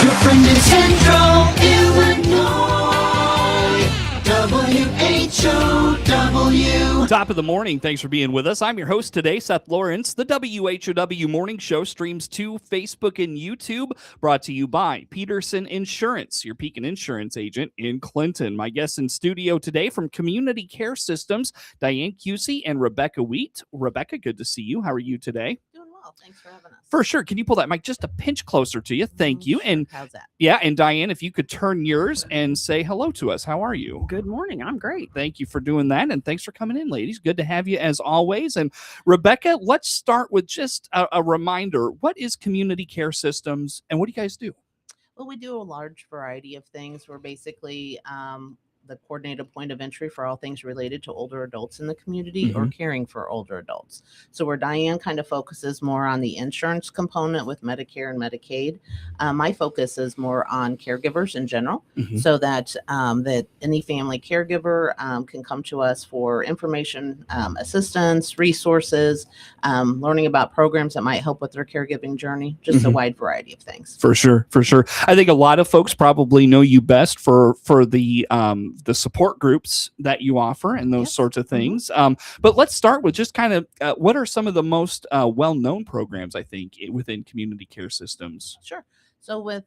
Your friend in Central Illinois, WHOW. Top of the morning. Thanks for being with us. I'm your host today, Seth Lawrence. The WHOW Morning Show streams to Facebook and YouTube, brought to you by Peterson Insurance, your Pekin Insurance agent in Clinton. My guests in studio today from Community Care Systems, Dianne Cusey and Rebecca Wheat. Rebecca, good to see you. How are you today? Doing well. Thanks for having us. For sure. Can you pull that mic just a pinch closer to you? Thank you. Sure. And how's that? yeah, and Dianne, if you could turn yours and say hello to us. How are you? Good morning. I'm great. Thank you for doing that, and thanks for coming in, ladies. Good to have you as always. And Rebecca, let's start with just a reminder. What is Community Care Systems, and what do you guys do? Well, we do a large variety of things. We're basically the coordinated point of entry for all things related to older adults in the community or caring for older adults. So where Dianne kind of focuses more on the insurance component with Medicare and Medicaid, my focus is more on caregivers in general, so that that any family caregiver can come to us for information, assistance, resources, learning about programs that might help with their caregiving journey, just a wide variety of things. For sure, for sure. I think a lot of folks probably know you best for the support groups that you offer and those sorts of things. But let's start with just kind of what are some of the most well-known programs, I think, within Community Care Systems? Sure. So with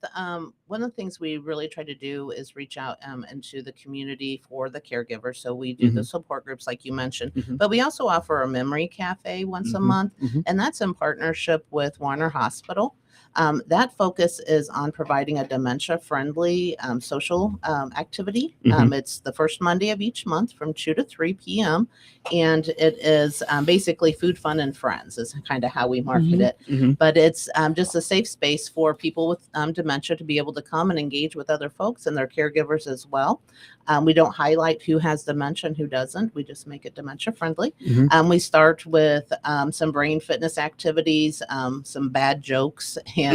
one of the things we really try to do is reach out into the community for the caregivers. So we do the support groups like you mentioned, but we also offer a memory cafe once a month, and that's in partnership with Warner Hospital. That focus is on providing a dementia-friendly social activity. It's the first Monday of each month from 2 to 3 p.m. And it is basically food, fun, and friends is kind of how we market it. But it's just a safe space for people with dementia to be able to come and engage with other folks and their caregivers as well. We don't highlight who has dementia and who doesn't. We just make it dementia-friendly. We start with some brain fitness activities, some bad jokes, and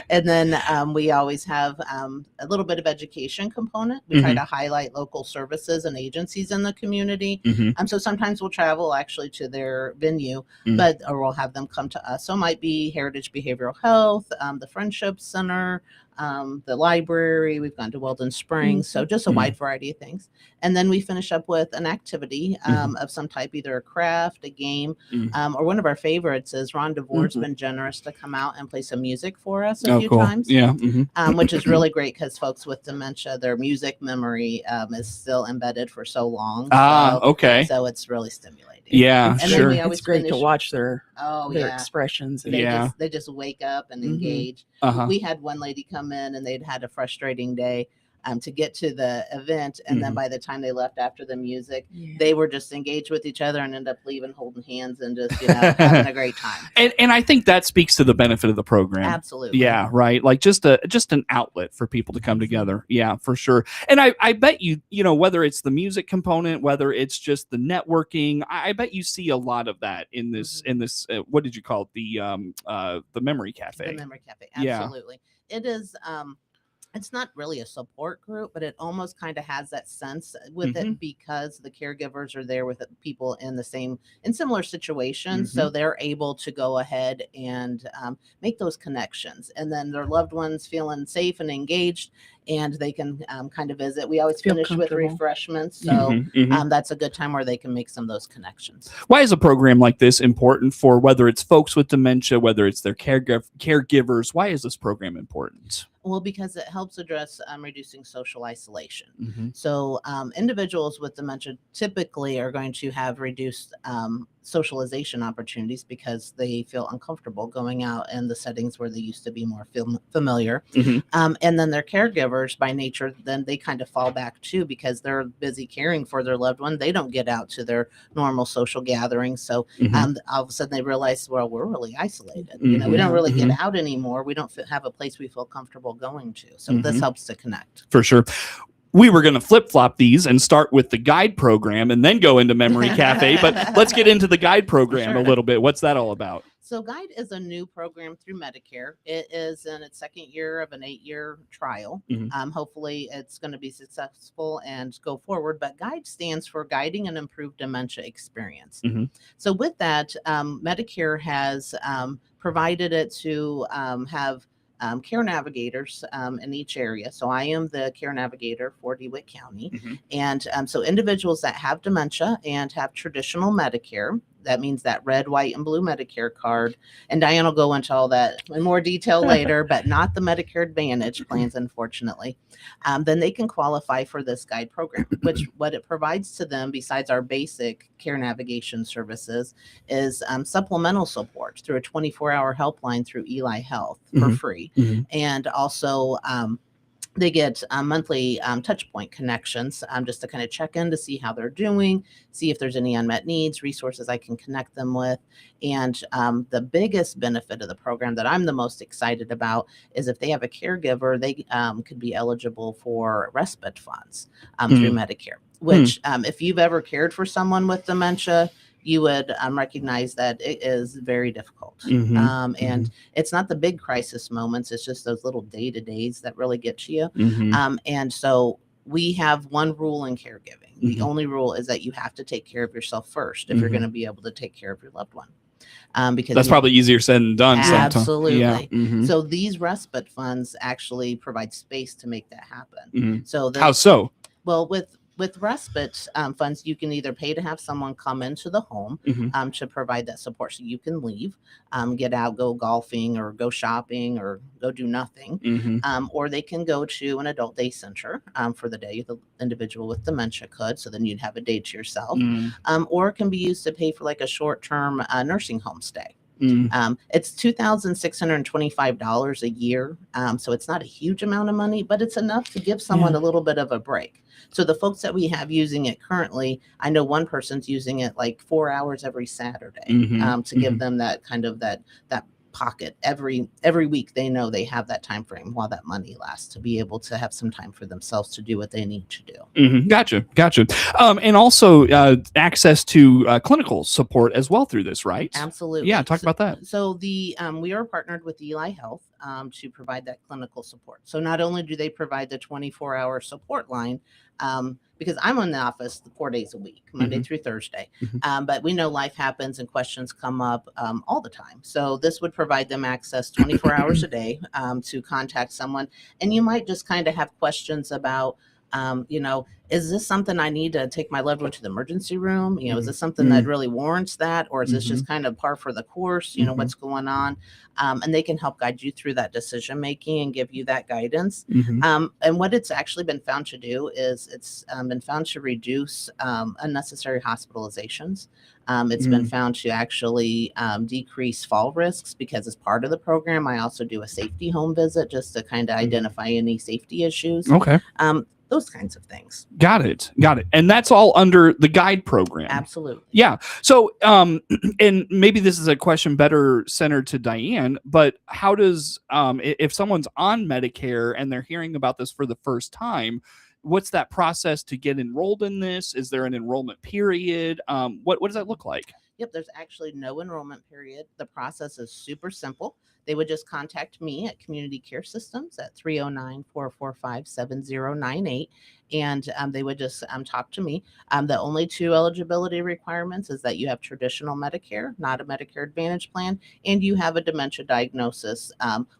and then we always have a little bit of education component. We try to highlight local services and agencies in the community. So sometimes we'll travel actually to their venue, or we'll have them come to us. So it might be Heritage Behavioral Health, the Friendship Center, the library. We've gone to Weldon Springs, so just a wide variety of things. And then we finish up with an activity of some type, either a craft, a game, or one of our favorites is Ron DeVore's been generous to come out and play some music for us a few times. Which is really great because folks with dementia, their music memory is still embedded for so long. So it's really stimulating. Yeah, and sure. then we always It's great finish to watch their their expressions. They just wake up and engage. We had one lady come in and they'd had a frustrating day to get to the event, and then by the time they left after the music, they were just engaged with each other and ended up leaving holding hands and just having a great time. And I think that speaks to the benefit of the program. Absolutely. Yeah, right. Like just an outlet for people to come together. Yeah, for sure. And I bet you whether it's the music component, whether it's just the networking, I bet you see a lot of that in this what did you call it? The memory cafe. The memory cafe. Absolutely. It is it's not really a support group, but it almost kind of has that sense with it because the caregivers are there with people in similar situations. So they're able to go ahead and make those connections, and then their loved ones feeling safe and engaged, and they can kind of visit. We always finish with refreshments. So that's a good time where they can make some of those connections. Why is a program like this important for whether it's folks with dementia, whether it's their caregivers? Why is this program important? Well, because it helps address reducing social isolation. So individuals with dementia typically are going to have reduced socialization opportunities because they feel uncomfortable going out in the settings where they used to be more familiar. And then their caregivers by nature, then they kind of fall back too because they're busy caring for their loved one. They don't get out to their normal social gatherings. So all of a sudden they realize, well, we're really isolated. We don't really get out anymore. We don't have a place we feel comfortable going to. So this helps to connect. For sure. We were going to flip-flop these and start with the guide program and then go into Memory Cafe, but let's get into the guide program a little bit. What's that all about? So GUIDE is a new program through Medicare. It is in its second year of an 8-year trial. Hopefully it's going to be successful and go forward, but GUIDE stands for Guiding an Improved Dementia Experience. So with that, Medicare has provided it to have care navigators in each area. So I am the care navigator for DeWitt County. And so individuals that have dementia and have traditional Medicare, that means that red, white, and blue Medicare card. And Diane will go into all that in more detail later, but not the Medicare Advantage plans, unfortunately. Then they can qualify for this guide program, which what it provides to them, besides our basic care navigation services, is supplemental support through a 24-hour helpline through Eli Health for free. And also, they get monthly touch point connections just to kind of check in to see how they're doing, see if there's any unmet needs, resources I can connect them with. And the biggest benefit of the program that I'm the most excited about is if they have a caregiver, they could be eligible for respite funds through Medicare, which if you've ever cared for someone with dementia, you would recognize that it is very difficult. And it's not the big crisis moments. It's just those little day-to-days that really get you. And so we have one rule in caregiving. The only rule is that you have to take care of yourself first if you're going to be able to take care of your loved one. Because that's probably easier said than done. Absolutely. Yeah. So these respite funds actually provide space to make that happen. So how so? Well, with respite funds, you can either pay to have someone come into the home to provide that support. So you can leave, get out, go golfing or go shopping or go do nothing. Or they can go to an adult day center for the day the individual with dementia could. So then you'd have a day to yourself. Or it can be used to pay for like a short-term nursing home stay. It's $2,625 a year. So it's not a huge amount of money, but it's enough to give someone a little bit of a break. So the folks that we have using it currently, I know one person's using it like 4 hours every Saturday to give them that kind of that pocket every week. They know they have that time frame while that money lasts to be able to have some time for themselves to do what they need to do. Gotcha. And also access to clinical support as well through this, right? Absolutely. Yeah, talk about that. So the we are partnered with Eli Health to provide that clinical support. So not only do they provide the 24-hour support line, because I'm in the office 4 days a week, Monday through Thursday. But we know life happens and questions come up all the time. So this would provide them access 24 hours a day to contact someone. And you might just kind of have questions about, is this something I need to take my loved one to the emergency room? Is this something that really warrants that? Or is this just kind of par for the course? What's going on? And they can help guide you through that decision making and give you that guidance. And what it's actually been found to do is it's been found to reduce unnecessary hospitalizations. It's been found to actually decrease fall risks, because as part of the program, I also do a safety home visit just to kind of identify any safety issues. Okay. Those kinds of things. Got it. And that's all under the guide program. Absolutely. Yeah. So, and maybe this is a question better centered to Dianne, but how does, if someone's on Medicare and they're hearing about this for the first time, what's that process to get enrolled in this? Is there an enrollment period? What does that look like? Yep, there's actually no enrollment period. The process is super simple. They would just contact me at Community Care Systems at 309-445-7098. And they would just talk to me. The only two eligibility requirements is that you have traditional Medicare, not a Medicare Advantage plan, and you have a dementia diagnosis,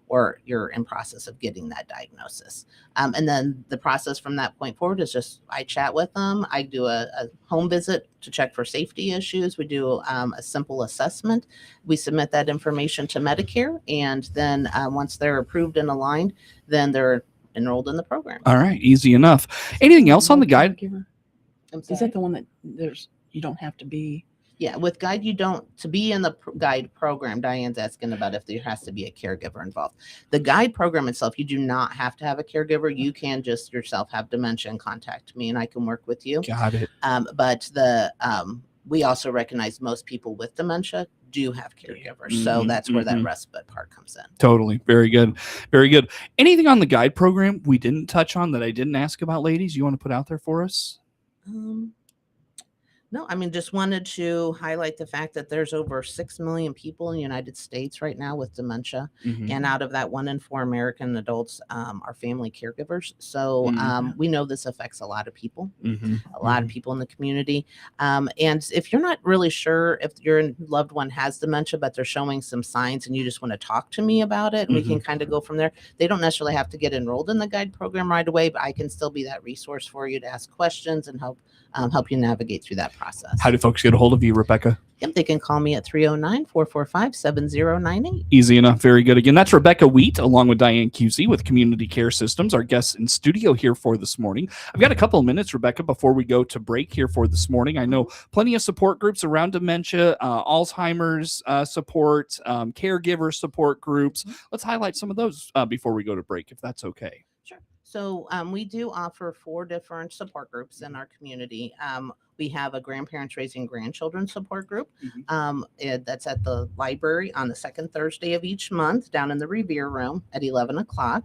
or you're in process of getting that diagnosis. And then the process from that point forward is just I chat with them. I do a home visit to check for safety issues. We do a simple assessment. We submit that information to Medicare, and then once they're approved and aligned, then they're enrolled in the program. All right, easy enough. Anything else on the guide? Is that the one that you don't have to be? Yeah, with guide, you don't, to be in the guide program, Diane's asking about if there has to be a caregiver involved. The guide program itself, you do not have to have a caregiver. You can just yourself have dementia and contact me and I can work with you. Got it. But we also recognize most people with dementia do have caregivers. So that's where that respite part comes in. Totally. Very good. Anything on the guide program we didn't touch on that I didn't ask about, ladies, you want to put out there for us? No, I mean, just wanted to highlight the fact that there's over 6 million people in the United States right now with dementia. Mhm. And out of that, 1 in 4 American adults are family caregivers. So Mhm. we know this affects a lot of people, Mhm. a lot of people in the community. And if you're not really sure if your loved one has dementia, but they're showing some signs and you just want to talk to me about it, and we can kind of go from there. They don't necessarily have to get enrolled in the guide program right away, but I can still be that resource for you to ask questions and help you navigate through that process. How do folks get a hold of you, Rebecca? Yep, they can call me at 309-445-7098. Easy enough. Very good. Again, that's Rebecca Wheat along with Dianne Cusey with Community Care Systems, our guests in studio here for this morning. I've got a couple of minutes, Rebecca, before we go to break here for this morning. I know plenty of support groups around dementia, Alzheimer's support, caregiver support groups. Let's highlight some of those before we go to break, if that's okay. Sure. So we do offer 4 different support groups in our community. We have a grandparents raising grandchildren support group that's at the library on the second Thursday of each month down in the Revere Room at 11 o'clock.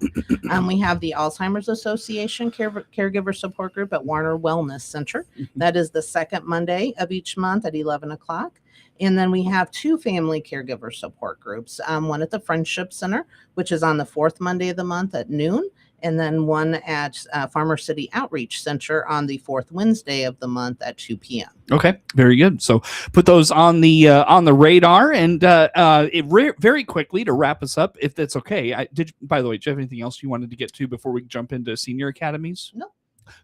We have the Alzheimer's Association caregiver support group at Warner Wellness Center. That is the second Monday of each month at 11 o'clock. And then we have 2 family caregiver support groups, one at the Friendship Center, which is on the 4th Monday of the month at noon, and then one at Farmer City Outreach Center on the 4th Wednesday of the month at 2 p.m. Okay, very good. So put those on the radar, and very quickly to wrap us up, if that's okay. By the way, do you have anything else you wanted to get to before we jump into senior academies? No.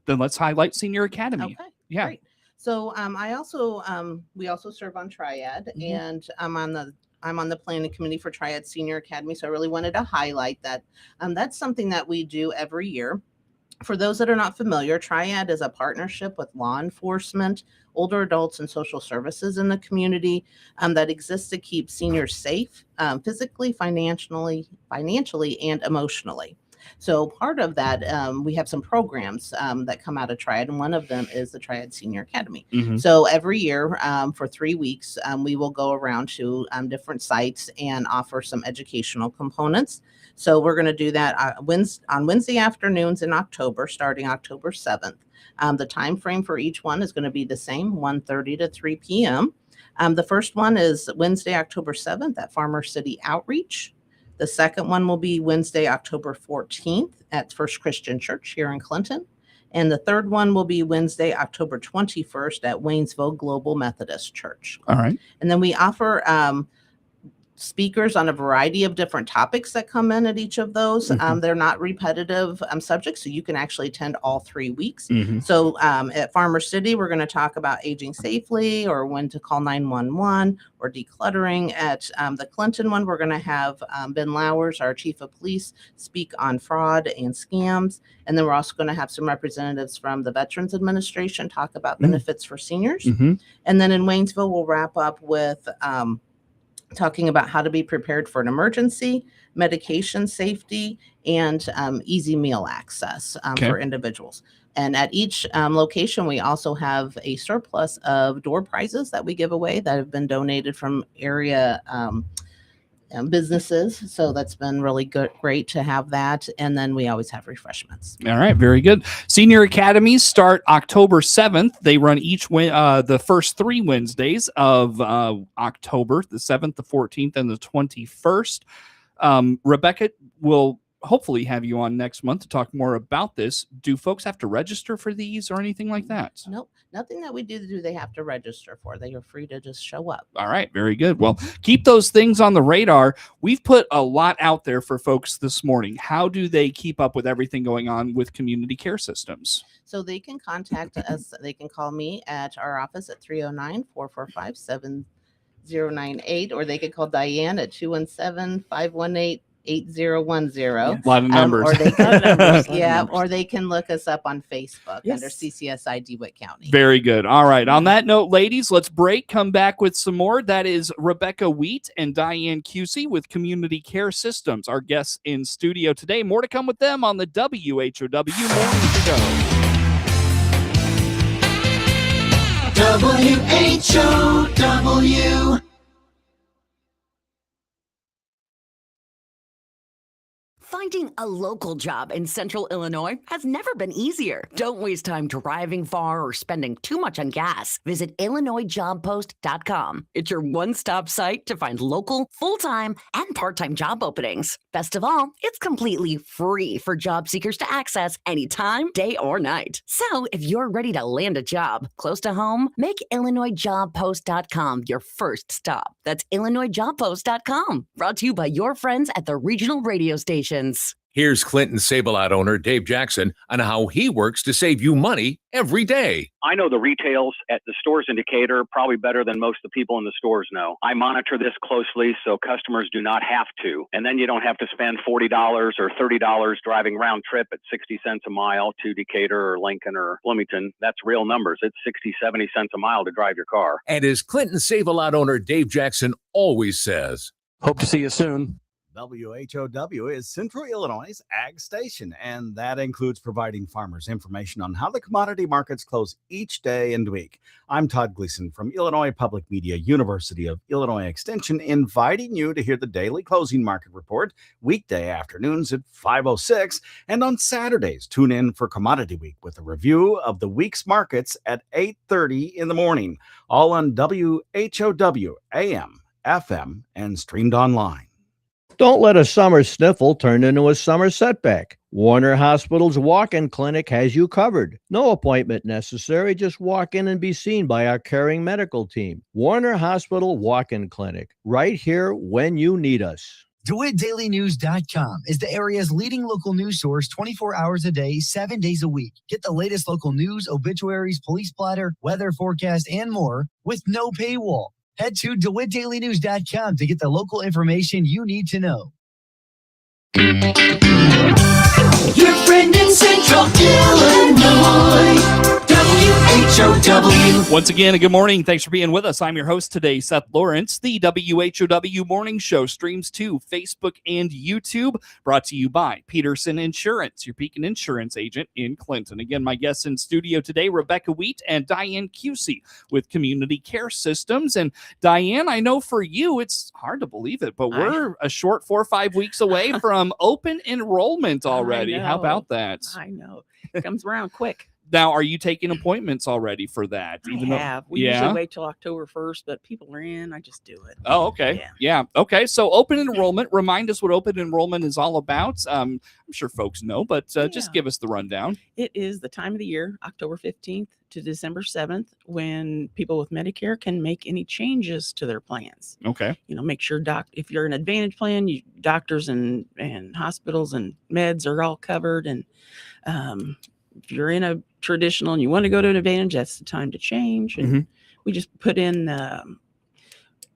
Then let's highlight senior academy. Okay. Yeah. Great. So we also serve on Triad, and I'm on the planning committee for Triad Senior Academy. So I really wanted to highlight that. That's something that we do every year. For those that are not familiar, Triad is a partnership with law enforcement, older adults, and social services in the community that exists to keep seniors safe, physically, financially, and emotionally. So part of that, we have some programs that come out of Triad, and one of them is the Triad Senior Academy. So every year for 3 weeks, we will go around to different sites and offer some educational components. So we're going to do that on Wednesday afternoons in October, starting October 7th. The time frame for each one is going to be the same, 1:30 to 3 p.m. The first one is Wednesday, October 7th at Farmer City Outreach. The second one will be Wednesday, October 14th at First Christian Church here in Clinton. And the third one will be Wednesday, October 21st at Waynesville Global Methodist Church. All right. And then we offer speakers on a variety of different topics that come in at each of those. They're not repetitive subjects, so you can actually attend all 3 weeks. So at Farmer City, we're going to talk about aging safely, or when to call 911, or decluttering. At the Clinton one, we're going to have Ben Lowers, our chief of police, speak on fraud and scams. And then we're also going to have some representatives from the Veterans Administration talk about benefits for seniors. And then in Waynesville, we'll wrap up with talking about how to be prepared for an emergency, medication safety, and easy meal access for individuals. And at each location, we also have a surplus of door prizes that we give away that have been donated from area businesses. So that's been really great to have that. And then we always have refreshments. All right, very good. Senior academies start October 7th. They run the first 3 Wednesdays of October, the 7th, the 14th, and the 21st. Rebecca will hopefully have you on next month to talk more about this. Do folks have to register for these or anything like that? Nope. Nothing that we do they have to register for. They are free to just show up. All right. Very good. Well, keep those things on the radar. We've put a lot out there for folks this morning. How do they keep up with everything going on with community care systems? So they can contact us. They can call me at our office at 309-445-7098, or they could call Dianne at 217-518-8010. 8010. A lot of numbers. Or they can look us up on Facebook under CCSI DeWitt County. Very good. All right. On that note, ladies, let's break. Come back with some more. That is Rebecca Wheat and Dianne Cusey with Community Care Systems, our guests in studio today. More to come with them on the WHOW Morning Show. WHOW. Finding a local job in Central Illinois has never been easier. Don't waste time driving far or spending too much on gas. Visit IllinoisJobPost.com. It's your one-stop site to find local, full-time, and part-time job openings. Best of all, it's completely free for job seekers to access anytime, day or night. So if you're ready to land a job close to home, make IllinoisJobPost.com your first stop. That's IllinoisJobPost.com. Brought to you by your friends at the regional radio stations. Here's Clinton Save-A-Lot owner Dave Jackson on how he works to save you money every day. I know the retails at the stores in Decatur probably better than most of the people in the stores know. I monitor this closely so customers do not have to. And then you don't have to spend $40 or $30 driving round trip at 60 cents a mile to Decatur or Lincoln or Bloomington. That's real numbers. It's 60, 70 cents a mile to drive your car. And as Clinton Save-A-Lot owner Dave Jackson always says, hope to see you soon. WHOW is Central Illinois' ag station, and that includes providing farmers information on how the commodity markets close each day and week. I'm Todd Gleason from Illinois Public Media, University of Illinois Extension, inviting you to hear the daily closing market report weekday afternoons at 5:06, and on Saturdays, tune in for Commodity Week with a review of the week's markets at 8:30 in the morning, all on WHOW AM, FM, and streamed online. Don't let a summer sniffle turn into a summer setback. Warner Hospital's walk-in clinic has you covered. No appointment necessary. Just walk in and be seen by our caring medical team. Warner Hospital Walk-in Clinic, right here when you need us. DeWittDailyNews.com is the area's leading local news source 24 hours a day, 7 days a week. Get the latest local news, obituaries, police splatter, weather forecast, and more with no paywall. Head to DeWittDailyNews.com to get the local information you need to know. Your friend in Central Illinois, WHOW. Once again, good morning. Thanks for being with us. I'm your host today, Seth Lawrence. The WHOW Morning Show streams to Facebook and YouTube, brought to you by Peterson Insurance, your Pekin Insurance agent in Clinton. Again, my guests in studio today, Rebecca Wheat and Dianne Cusey with Community Care Systems. And Dianne, I know for you, it's hard to believe it, but we're a short 4 or 5 weeks away from open enrollment already. How about that? I know. It comes around quick. Now, are you taking appointments already for that? I have. We usually wait till October 1st, but people are in. I just do it. Oh, okay. Yeah. Okay. So open enrollment. Remind us what open enrollment is all about. I'm sure folks know, but just give us the rundown. It is the time of the year, October 15th to December 7th, when people with Medicare can make any changes to their plans. Okay. You know, make sure if you're an Advantage plan, doctors and hospitals and meds are all covered. And if you're in a traditional and you want to go to an Advantage, that's the time to change. And we just put in,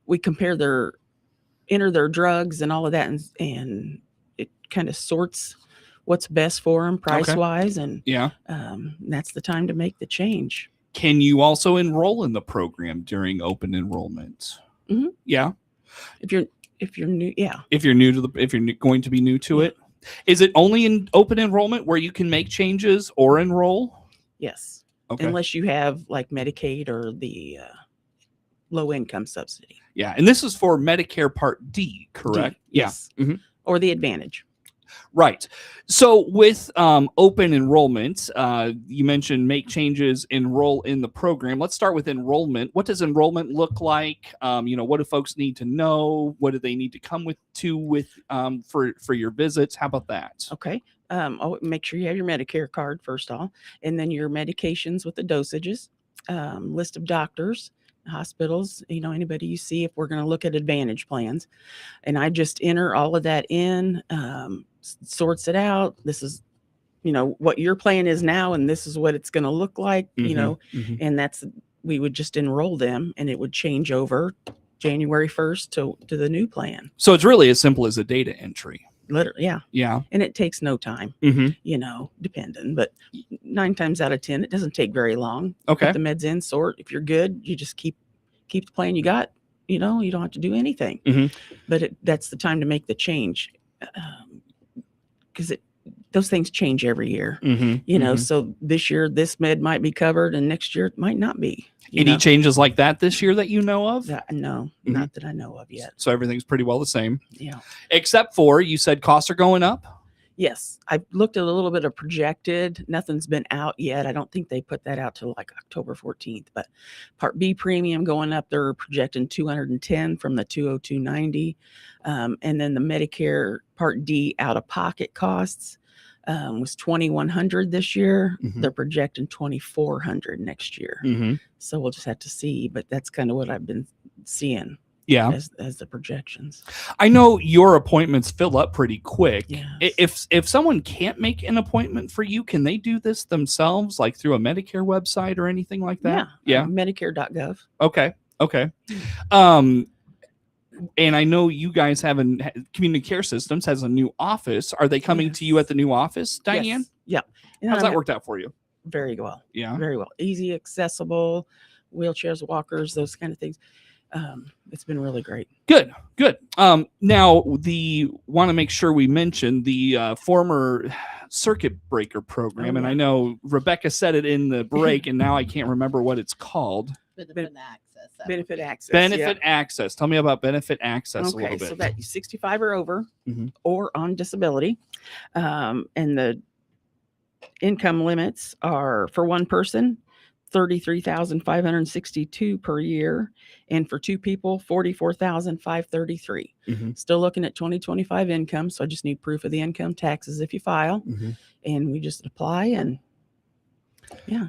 we enter their drugs and all of that, and it kind of sorts what's best for them price wise. And that's the time to make the change. Can you also enroll in the program during open enrollment? Yeah. If you're new, if you're going to be new to it. Is it only in open enrollment where you can make changes or enroll? Yes. Okay. Unless you have like Medicaid or the low income subsidy. Yeah. And this is for Medicare Part D, correct? Yes. Or the Advantage. Right. So with open enrollment, you mentioned make changes, enroll in the program. Let's start with enrollment. What does enrollment look like? What do folks need to know? What do they need to come for your visits? How about that? Okay. Make sure you have your Medicare card first off, and then your medications with the dosages, list of doctors, hospitals, anybody you see, if we're going to look at Advantage plans. And I just enter all of that in, sorts it out. This is, what your plan is now, and this is what it's going to look like, and we would just enroll them, and it would change over January 1st to the new plan. So it's really as simple as a data entry. Literally, yeah. Yeah. And it takes no time, depending, but 9 times out of 10, it doesn't take very long. Okay. Put the meds in, sort. If you're good, you just keep the plan you got, you don't have to do anything, but that's the time to make the change. Because those things change every year, so this year, this med might be covered and next year it might not be. Any changes like that this year that you know of? No, not that I know of yet. So everything's pretty well the same. Yeah. Except for, you said costs are going up? Yes, I looked at a little bit of projected. Nothing's been out yet. I don't think they put that out till like October 14th. But Part B premium going up, they're projecting 210 from the 202.90, and then the Medicare Part D out of pocket costs was 2,100 this year. They're projecting 2,400 next year. So we'll just have to see. But that's kind of what I've been seeing. Yeah, as the projections. I know your appointments fill up pretty quick. Yes. If someone can't make an appointment for you, can they do this themselves, like through a Medicare website or anything like that? Yeah. Medicare.gov. Okay. And I know you guys have Community Care Systems has a new office. Are they coming to you at the new office, Dianne? Yes. Yeah. How's that worked out for you? Very well. Yeah. Very well. Easy, accessible, wheelchairs, walkers, those kind of things. It's been really great. Good. Now want to make sure we mention the former circuit breaker program. And I know Rebecca said it in the break, and now I can't remember what it's called. Benefit access. Benefit access. Benefit access. Tell me about benefit access a little bit. So that you're 65 or over or on disability. And the income limits are for one person, $33,562 per year, and for two people, $44,533. Still looking at 2025 income, so I just need proof of the income taxes if you file, and we just apply and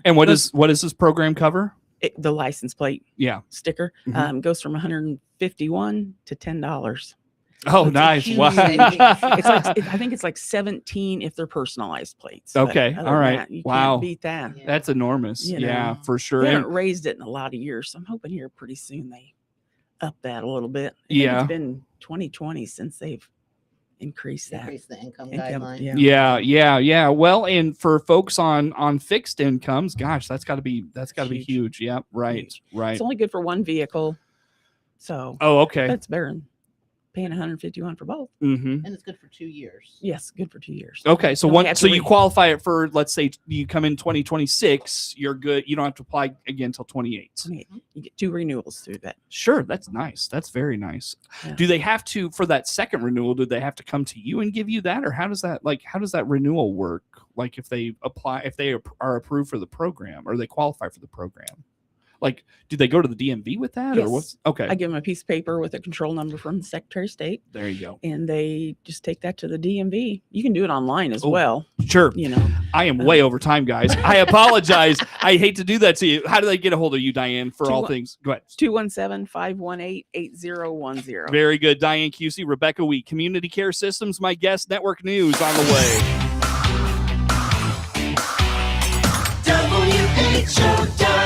And what does this program cover? The license plate sticker goes from $151 to $10. Oh, So nice! Wow. It's like I think it's like 17 if they're personalized plates. Okay, But all other than right. that, you Wow, can't beat that. That's enormous. You Yeah, know, for sure. They And- haven't raised it in a lot of years, so I'm hoping here pretty soon they up that a little bit. I think Yeah. it's been 2020 since they've increased that. Increase the income guideline. Yeah. Well, and for folks on fixed incomes, gosh, that's got to be huge. Yeah, right. It's only good for one vehicle, so Okay. that's better than paying $151 for both. And it's good for 2 years. Yes, good for 2 years. Okay, so Don't have to you qualify it for, let's say you come in 2026, you're good. You don't have to apply again until 28. 28. You get 2 renewals through that. Sure, that's nice. That's very nice. Yeah. Do they have to, for that second renewal, do they have to come to you and give you that, or how does that renewal work? Like if they are approved for the program or they qualify for the program, like do they go to the DMV with that or what's okay? I give them a piece of paper with a control number from the Secretary of State. There you go. And they just take that to the DMV. You can do it online as well. Sure. You know, I am way over time, guys. I apologize. I hate to do that to you. How do they get a hold of you, Dianne, for all things? Go ahead. 217-518-8010. Very good. Dianne Cusey, Rebecca Wheat, Community Care Systems, my guest. Network News on the way. WHOW.